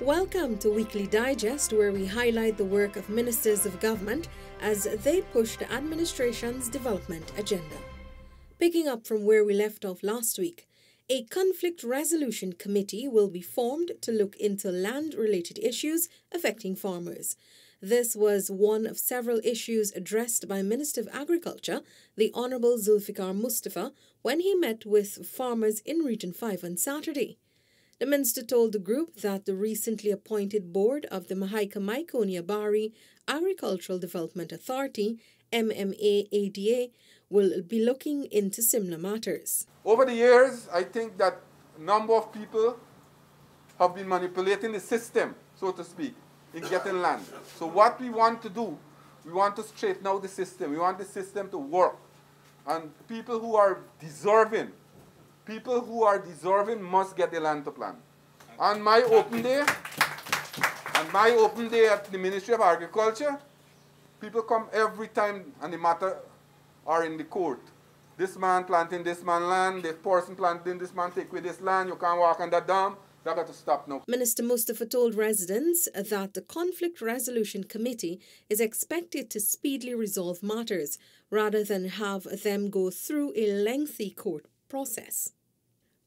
Welcome to Weekly Digest, where we highlight the work of ministers of government as they push the administration's development agenda. Picking up from where we left off last week, a conflict resolution committee will be formed to look into land-related issues affecting farmers. This was one of several issues addressed by Minister of Agriculture, the Honourable Zulfikar Mustafa, when he met with farmers in Region 5 on Saturday. The minister told the group that the recently appointed board of the Mahaica-Maikonia-Bari Agricultural Development Authority, MMA-ADA, will be looking into similar matters. Over the years, I think that a number of people have been manipulating the system, so to speak, in getting land. So what we want to do, we want to straighten out the system. We want the system to work. And people who are deserving must get the land to plant. On my open day at the Ministry of Agriculture, people come every time and the matter are in the court. This man planting this man land, this person planting this man take away this land, you can't walk on that dam. That got to stop now. Minister Mustafa told residents that the Conflict Resolution Committee is expected to speedily resolve matters rather than have them go through a lengthy court process.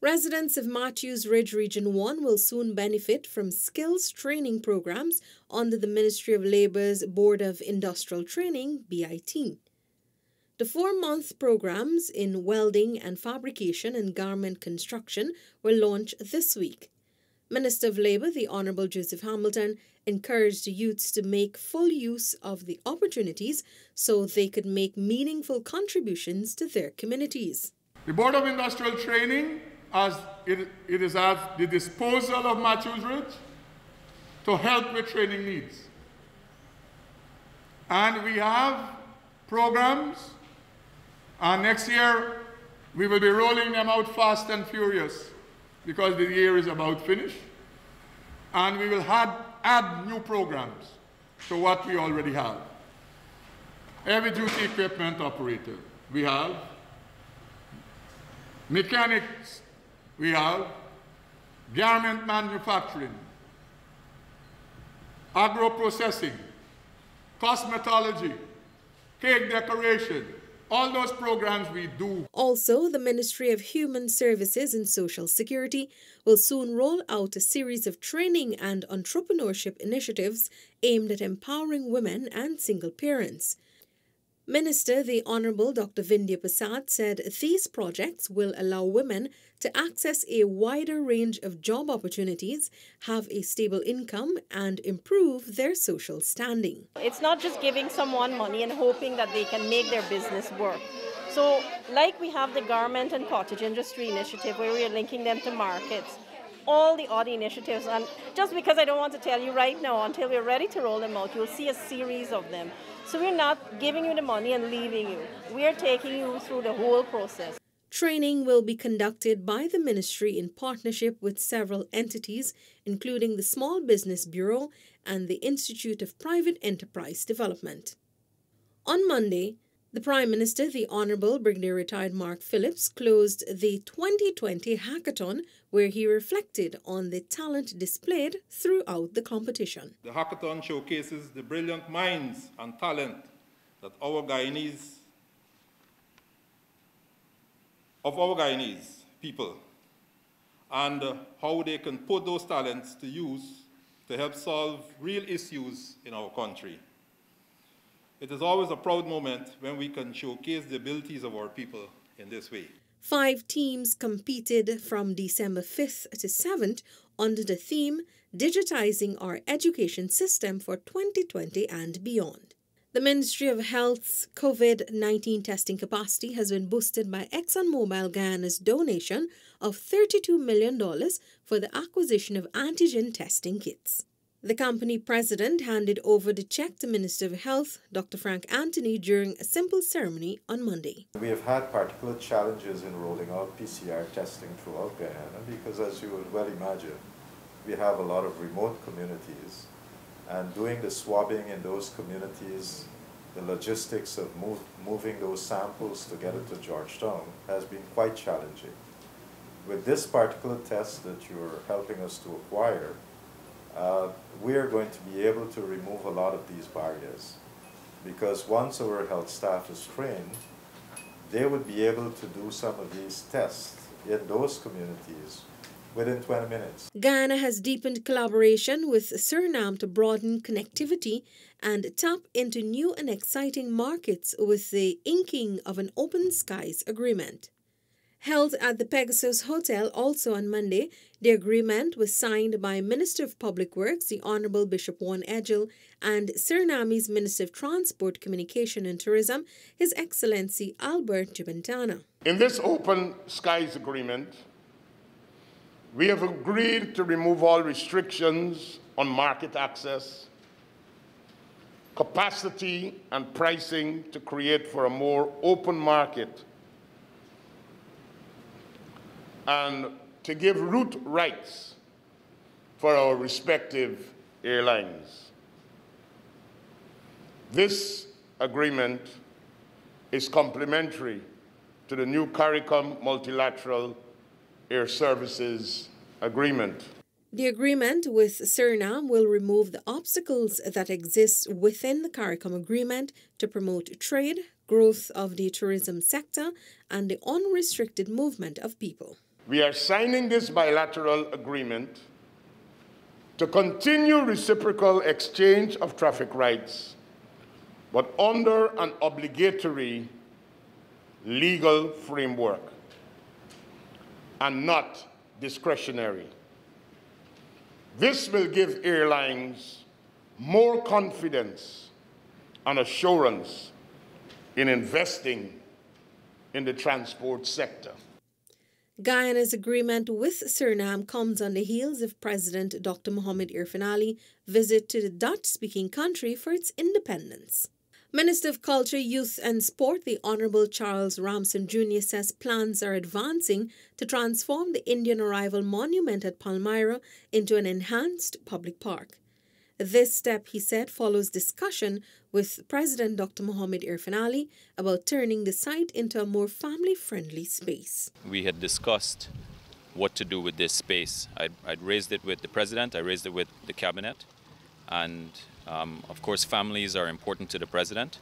Residents of Matthews Ridge Region 1 will soon benefit from skills training programs under the Ministry of Labour's Board of Industrial Training, BIT. The 4-month programs in welding and fabrication and garment construction were launched this week. Minister of Labour, the Honourable Joseph Hamilton, encouraged the youths to make full use of the opportunities so they could make meaningful contributions to their communities. The Board of Industrial Training, it is at the disposal of Matthews Ridge to help with training needs. And we have programs, and next year we will be rolling them out fast and furious because the year is about finished. And we will add new programs to what we already have. Heavy duty equipment operator, we have. Mechanics, we have. Garment manufacturing. Agro-processing. Cosmetology. Cake decoration. All those programs we do. Also, the Ministry of Human Services and Social Security will soon roll out a series of training and entrepreneurship initiatives aimed at empowering women and single parents. Minister, the Honourable Dr. Vindhya Prasad, said these projects will allow women to access a wider range of job opportunities, have a stable income, and improve their social standing. It's not just giving someone money and hoping that they can make their business work. So, like we have the Garment and Cottage Industry Initiative where we are linking them to markets, all the other initiatives, and just because I don't want to tell you right now, until we're ready to roll them out, you'll see a series of them. So we're not giving you the money and leaving you. We're taking you through the whole process. Training will be conducted by the ministry in partnership with several entities, including the Small Business Bureau and the Institute of Private Enterprise Development. On Monday, the Prime Minister, the Honourable Brigadier Retired Mark Phillips, closed the 2020 Hackathon, where he reflected on the talent displayed throughout the competition. The Hackathon showcases the brilliant minds and talent that our Guyanese people, and how they can put those talents to use to help solve real issues in our country. It is always a proud moment when we can showcase the abilities of our people in this way. 5 teams competed from December 5th to 7th under the theme Digitizing Our Education System for 2020 and Beyond. The Ministry of Health's COVID-19 testing capacity has been boosted by ExxonMobil Guyana's donation of $32 million for the acquisition of antigen testing kits. The company president handed over the check to Minister of Health, Dr. Frank Anthony, during a simple ceremony on Monday. We have had particular challenges in rolling out PCR testing throughout Guyana because, as you would well imagine, we have a lot of remote communities, and doing the swabbing in those communities, the logistics of moving those samples to get it to Georgetown has been quite challenging. With this particular test that you're helping us to acquire, we are going to be able to remove a lot of these barriers. Because once our health staff is trained, they would be able to do some of these tests in those communities within 20 minutes. Guyana has deepened collaboration with Suriname to broaden connectivity and tap into new and exciting markets with the inking of an Open Skies agreement. Held at the Pegasus Hotel also on Monday, the agreement was signed by Minister of Public Works, the Honorable Bishop Juan Edgell, and Suriname's Minister of Transport, Communication and Tourism, His Excellency Albert Jibentana. In this Open Skies agreement, we have agreed to remove all restrictions on market access, capacity and pricing to create for a more open market, and to give route rights for our respective airlines. This agreement is complementary to the new CARICOM Multilateral Air Services Agreement. The agreement with Suriname will remove the obstacles that exist within the CARICOM agreement to promote trade, growth of the tourism sector, and the unrestricted movement of people. We are signing this bilateral agreement to continue reciprocal exchange of traffic rights, but under an obligatory legal framework and not discretionary. This will give airlines more confidence and assurance in investing in the transport sector. Guyana's agreement with Suriname comes on the heels of President Dr. Mohamed Irfaan Ali visit to the Dutch-speaking country for its independence. Minister of Culture, Youth and Sport, the Honorable Charles Ramson Jr. says plans are advancing to transform the Indian Arrival Monument at Palmyra into an enhanced public park. This step, he said, follows discussion with President Dr. Mohamed Irfaan Ali about turning the site into a more family-friendly space. We had discussed what to do with this space. I'd raised it with the President, I raised it with the Cabinet, and of course families are important to the President,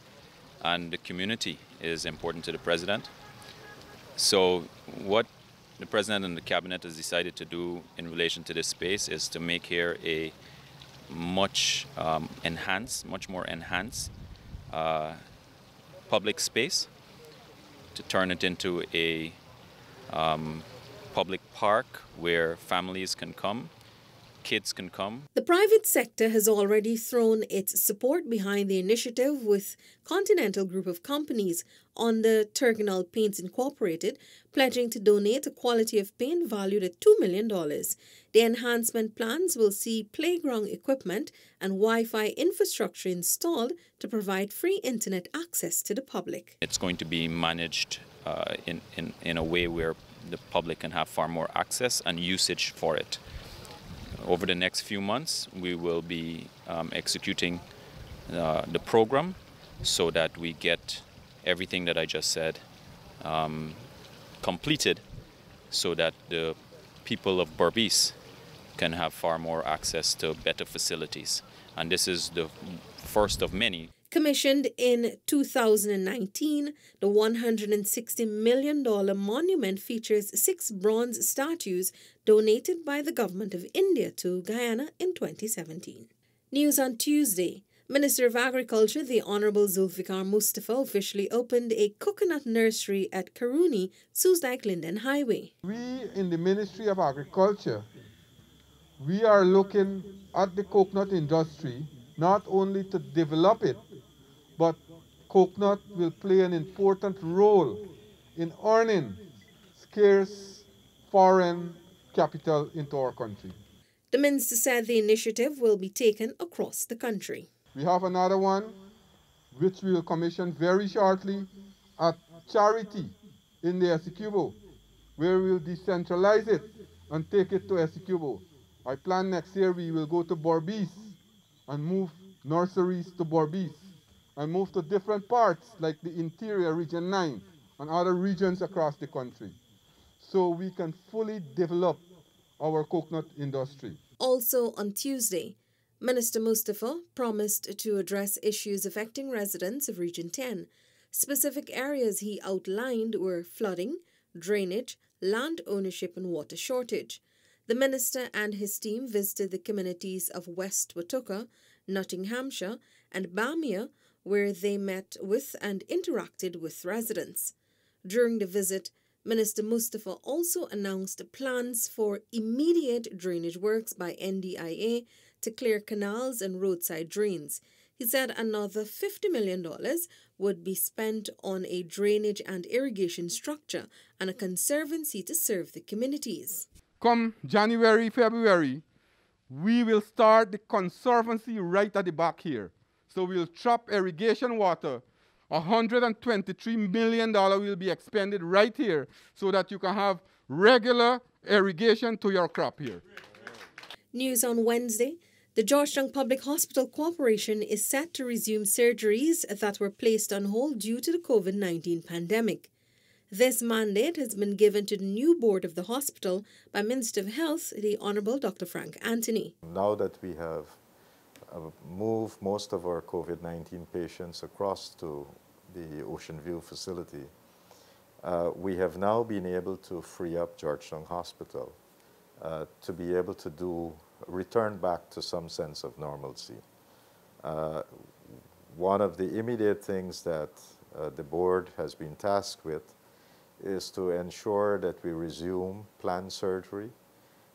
and the community is important to the President. So what the President and the Cabinet has decided to do in relation to this space is to make here a much more enhanced public space, to turn it into a public park where families can come, kids can come. The private sector has already thrown its support behind the initiative, with Continental Group of Companies under Terginal Paints Incorporated pledging to donate a quality of paint valued at $2 million. The enhancement plans will see playground equipment and Wi-Fi infrastructure installed to provide free internet access to the public. It's going to be managed in a way where the public can have far more access and usage for it. Over the next few months, we will be executing the program so that we get everything that I just said completed, so that the people of Berbice can have far more access to better facilities. And this is the first of many. Commissioned in 2019, the $160 million monument features 6 bronze statues donated by the Government of India to Guyana in 2017. News on Tuesday. Minister of Agriculture, the Honorable Zulfikar Mustafa, officially opened a coconut nursery at Karuni, Soesdijk-Linden Highway. We in the Ministry of Agriculture, we are looking at the coconut industry not only to develop it, but coconut will play an important role in earning scarce foreign capital into our country. The minister said the initiative will be taken across the country. We have another one which we will commission very shortly at Charity in the Essequibo, where we will decentralize it and take it to Essequibo. I plan next year we will go to Berbice and move nurseries to Berbice and move to different parts like the interior, Region 9, and other regions across the country, so we can fully develop our coconut industry. Also on Tuesday, Minister Mustafa promised to address issues affecting residents of Region 10. Specific areas he outlined were flooding, drainage, land ownership and water shortage. The minister and his team visited the communities of West Watuka, Nottinghamshire and Bamia, where they met with and interacted with residents. During the visit, Minister Mustafa also announced plans for immediate drainage works by NDIA to clear canals and roadside drains. He said another $50 million would be spent on a drainage and irrigation structure and a conservancy to serve the communities. Come January, February, we will start the conservancy right at the back here. So we'll trap irrigation water. $123 million will be expended right here so that you can have regular irrigation to your crop here. News on Wednesday. The Georgetown Public Hospital Corporation is set to resume surgeries that were placed on hold due to the COVID-19 pandemic. This mandate has been given to the new board of the hospital by Minister of Health, the Honorable Dr. Frank Anthony. Now that we have moved most of our COVID-19 patients across to the Ocean View facility, we have now been able to free up Georgetown Hospital to be able to return back to some sense of normalcy. One of the immediate things that the board has been tasked with is to ensure that we resume planned surgery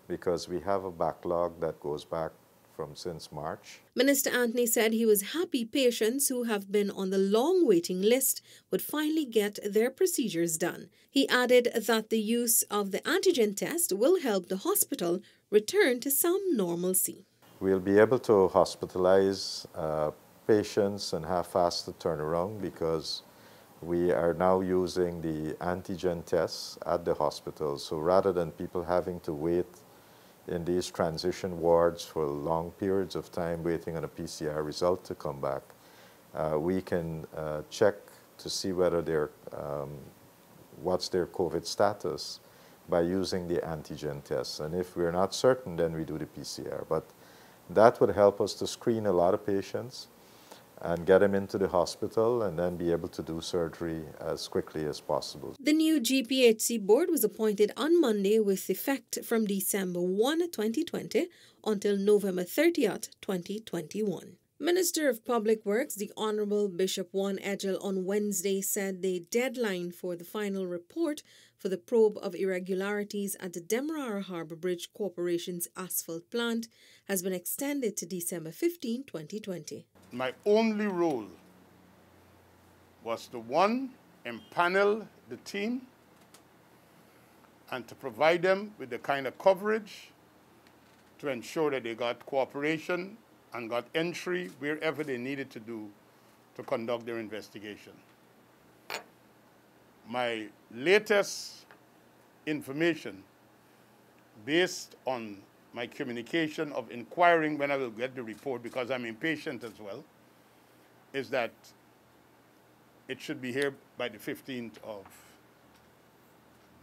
because we have a backlog that goes back from since March. Minister Anthony said he was happy patients who have been on the long waiting list would finally get their procedures done. He added that the use of the antigen test will help the hospital return to some normalcy. We'll be able to hospitalize patients and have faster turnaround because we are now using the antigen tests at the hospital. So rather than people having to wait in these transition wards for long periods of time waiting on a PCR result to come back, we can check to see whether they're, what's their COVID status by using the antigen tests. And if we're not certain, then we do the PCR. But that would help us to screen a lot of patients and get them into the hospital and then be able to do surgery as quickly as possible. The new GPHC board was appointed on Monday with effect from December 1, 2020 until November 30th, 2021. Minister of Public Works, the Honorable Bishop Juan Edgell, on Wednesday said the deadline for the final report for the probe of irregularities at the Demerara Harbour Bridge Corporation's asphalt plant has been extended to December 15, 2020. My only role was to, one, empanel the team and to provide them with the kind of coverage to ensure that they got cooperation and got entry wherever they needed to do to conduct their investigation. My latest information, based on my communication of inquiring when I will get the report, because I'm impatient as well, is that it should be here by the 15th of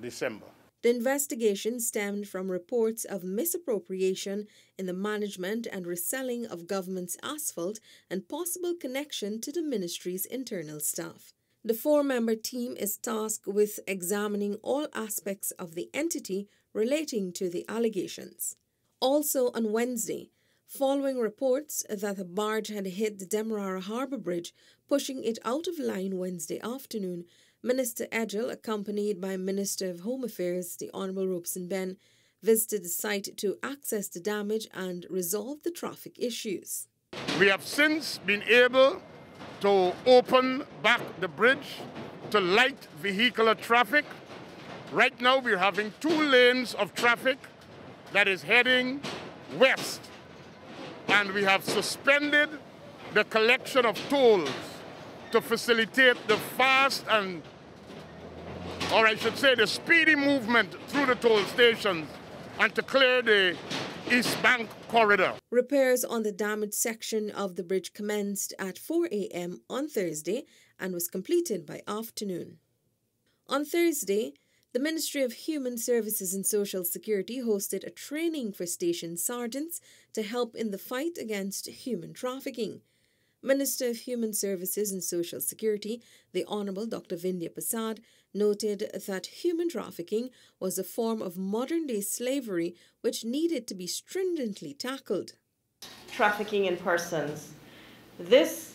December. The investigation stemmed from reports of misappropriation in the management and reselling of government's asphalt and possible connection to the ministry's internal staff. The four-member team is tasked with examining all aspects of the entity relating to the allegations. Also on Wednesday, following reports that a barge had hit the Demerara Harbour Bridge, pushing it out of line Wednesday afternoon, Minister Edgell, accompanied by Minister of Home Affairs, the Honourable Robeson Ben, visited the site to assess the damage and resolve the traffic issues. We have since been able to open back the bridge to light vehicular traffic. Right now we're having 2 lanes of traffic that is heading west, and we have suspended the collection of tolls to facilitate the fast and, or I should say, the speedy movement through the toll stations and to clear the East Bank corridor. Repairs on the damaged section of the bridge commenced at 4 a.m. on Thursday and was completed by afternoon. On Thursday, The Ministry of Human Services and Social Security hosted a training for station sergeants to help in the fight against human trafficking. Minister of Human Services and Social Security, the Honourable Dr. Vindhya Prasad, noted that human trafficking was a form of modern-day slavery which needed to be stringently tackled. Trafficking in persons. This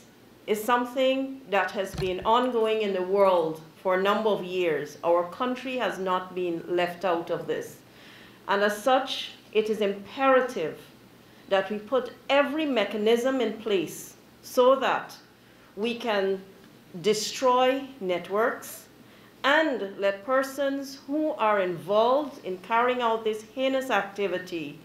is something that has been ongoing in the world for a number of years. Our country has not been left out of this. And as such, it is imperative that we put every mechanism in place so that we can destroy networks and let persons who are involved in carrying out this heinous activity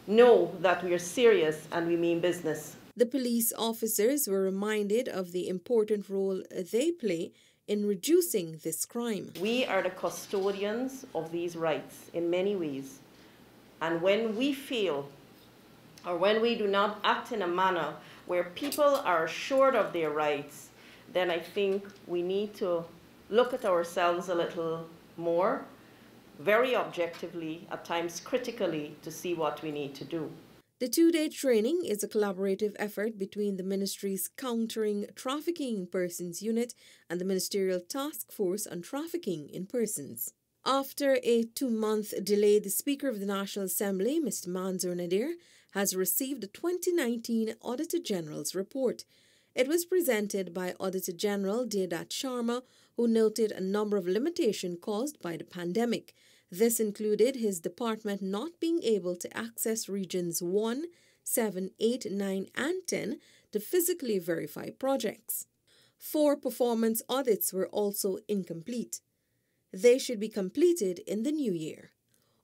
know that we are serious and we mean business. The police officers were reminded of the important role they play in reducing this crime. We are the custodians of these rights in many ways. And when we fail, or when we do not act in a manner where people are assured of their rights, then I think we need to look at ourselves a little more, very objectively, at times critically, to see what we need to do. The two-day training is a collaborative effort between the Ministry's Countering Trafficking in Persons Unit and the Ministerial Task Force on Trafficking in Persons. After a 2-month delay, the Speaker of the National Assembly, Mr. Manzoor Nadir, has received the 2019 Auditor General's report. It was presented by Auditor General Deodat Sharma, who noted a number of limitations caused by the pandemic. This included his department not being able to access Regions 1, 7, 8, 9, and 10 to physically verify projects. 4 performance audits were also incomplete. They should be completed in the new year.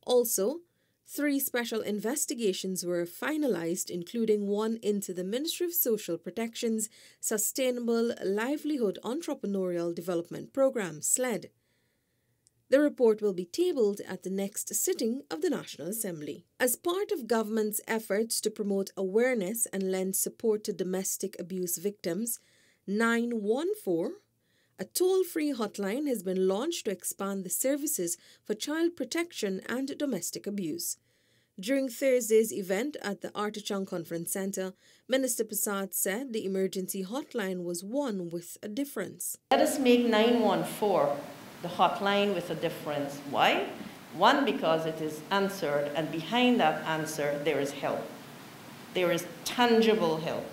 Also, 3 special investigations were finalized, including one into the Ministry of Social Protection's Sustainable Livelihood Entrepreneurial Development Program, SLED. The report will be tabled at the next sitting of the National Assembly. As part of government's efforts to promote awareness and lend support to domestic abuse victims, 914, a toll-free hotline, has been launched to expand the services for child protection and domestic abuse. During Thursday's event at the Artichon Conference Centre, Minister Prasad said the emergency hotline was one with a difference. Let us make 914 the hotline with a difference. Why? One, because it is answered, and behind that answer there is help. There is tangible help.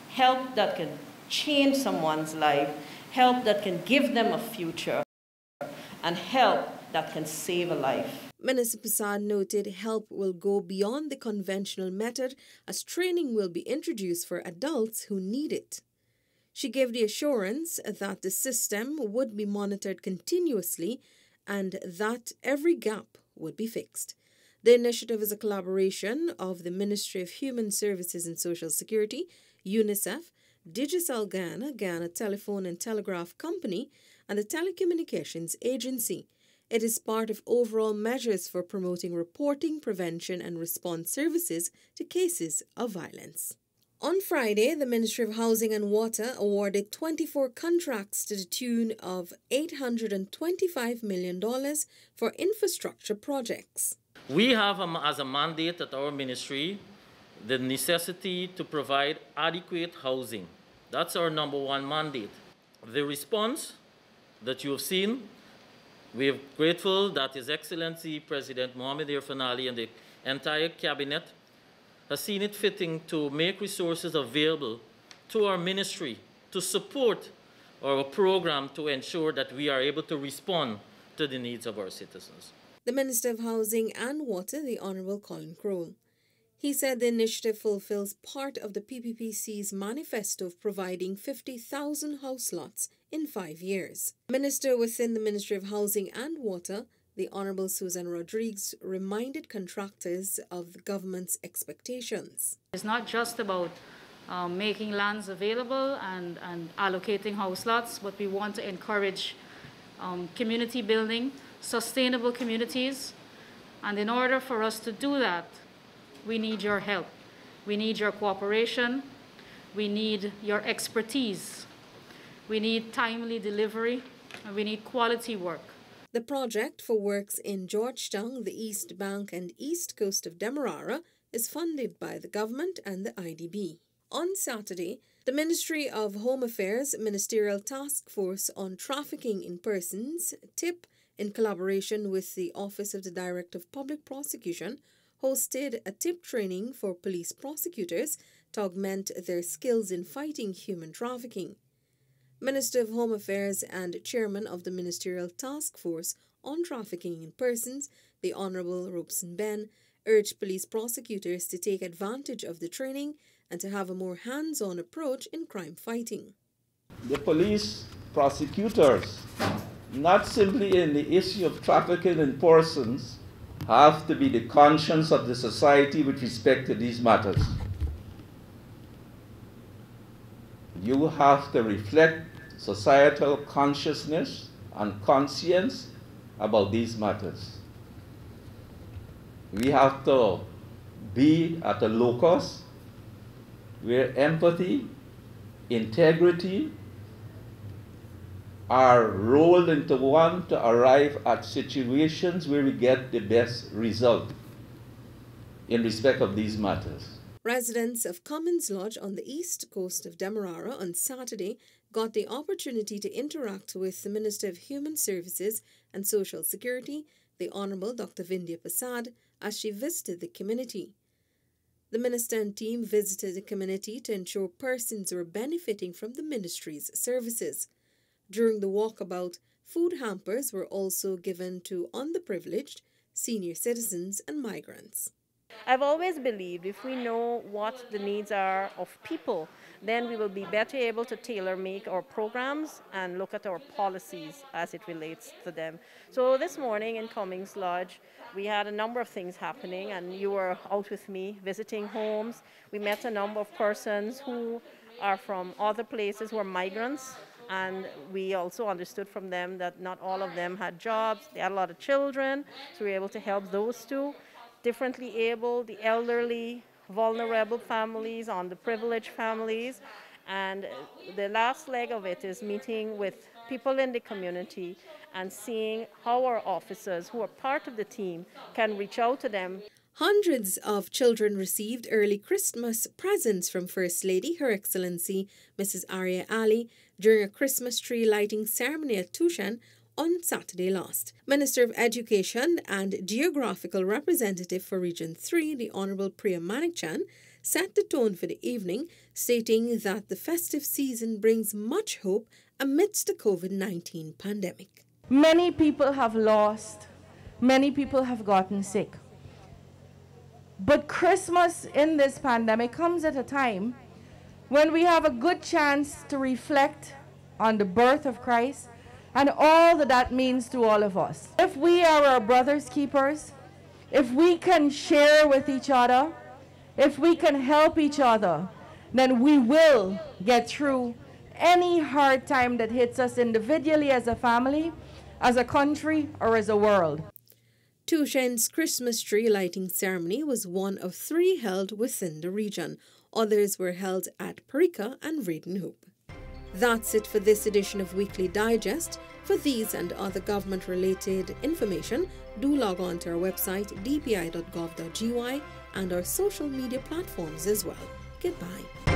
Help that can change someone's life, help that can give them a future, and help that can save a life. Minister Prasad noted help will go beyond the conventional method as training will be introduced for adults who need it. She gave the assurance that the system would be monitored continuously and that every gap would be fixed. The initiative is a collaboration of the Ministry of Human Services and Social Security, UNICEF, Digicel Ghana, Ghana Telephone and Telegraph Company, and the Telecommunications Agency. It is part of overall measures for promoting reporting, prevention and response services to cases of violence. On Friday, the Ministry of Housing and Water awarded 24 contracts to the tune of $825 million for infrastructure projects. We have as a mandate at our ministry the necessity to provide adequate housing. That's our #1 mandate. The response that you have seen, we are grateful that His Excellency President Mohamed Irfaan Ali and the entire cabinet has seen it fitting to make resources available to our ministry to support our program to ensure that we are able to respond to the needs of our citizens. The Minister of Housing and Water, the Honourable Colin Crowell. He said the initiative fulfills part of the PPPC's manifesto of providing 50,000 house lots in 5 years. Minister within the Ministry of Housing and Water, the Honourable Susan Rodriguez, reminded contractors of the government's expectations. It's not just about making lands available and allocating house lots, but we want to encourage community building, sustainable communities. And in order for us to do that, we need your help. We need your cooperation. We need your expertise. We need timely delivery, and we need quality work. The project for works in Georgetown, the East Bank and East Coast of Demerara is funded by the government and the IDB. On Saturday, the Ministry of Home Affairs Ministerial Task Force on Trafficking in Persons, TIP, in collaboration with the Office of the Director of Public Prosecution, hosted a TIP training for police prosecutors to augment their skills in fighting human trafficking. Minister of Home Affairs and Chairman of the Ministerial Task Force on Trafficking in Persons, the Honourable Robeson Ben, urged police prosecutors to take advantage of the training and to have a more hands-on approach in crime fighting. The police prosecutors, not simply in the issue of trafficking in persons, have to be the conscience of the society with respect to these matters. You have to reflect societal consciousness and conscience about these matters. We have to be at a locus where empathy, integrity are rolled into one to arrive at situations where we get the best result in respect of these matters. Residents of Cummins Lodge on the east coast of Demerara on Saturday got the opportunity to interact with the Minister of Human Services and Social Security, the Honourable Dr. Vindhya Prasad, as she visited the community. The minister and team visited the community to ensure persons were benefiting from the ministry's services. During the walkabout, food hampers were also given to underprivileged, senior citizens and migrants. I've always believed if we know what the needs are of people, then we will be better able to tailor-make our programs and look at our policies as it relates to them. So this morning in Cummins Lodge, we had a number of things happening, and you were out with me visiting homes. We met a number of persons who are from other places, who are migrants, and we also understood from them that not all of them had jobs. They had a lot of children, so we were able to help those too. Differently able, the elderly, vulnerable families, underprivileged families. And the last leg of it is meeting with people in the community and seeing how our officers who are part of the team can reach out to them. Hundreds of children received early Christmas presents from First Lady, Her Excellency Mrs. Arya Ali, during a Christmas tree lighting ceremony at Tushan on Saturday last. Minister of Education and Geographical Representative for Region 3, the Honourable Priya Manikchan, set the tone for the evening, stating that the festive season brings much hope amidst the COVID-19 pandemic. Many people have lost, many people have gotten sick. But Christmas in this pandemic comes at a time when we have a good chance to reflect on the birth of Christ and all that that means to all of us. If we are our brother's keepers, if we can share with each other, if we can help each other, then we will get through any hard time that hits us individually as a family, as a country, or as a world. Tushan's Christmas tree lighting ceremony was one of 3 held within the region. Others were held at Parika and Vredenhoop. That's it for this edition of Weekly Digest. For these and other government-related information, do log on to our website dpi.gov.gy and our social media platforms as well. Goodbye.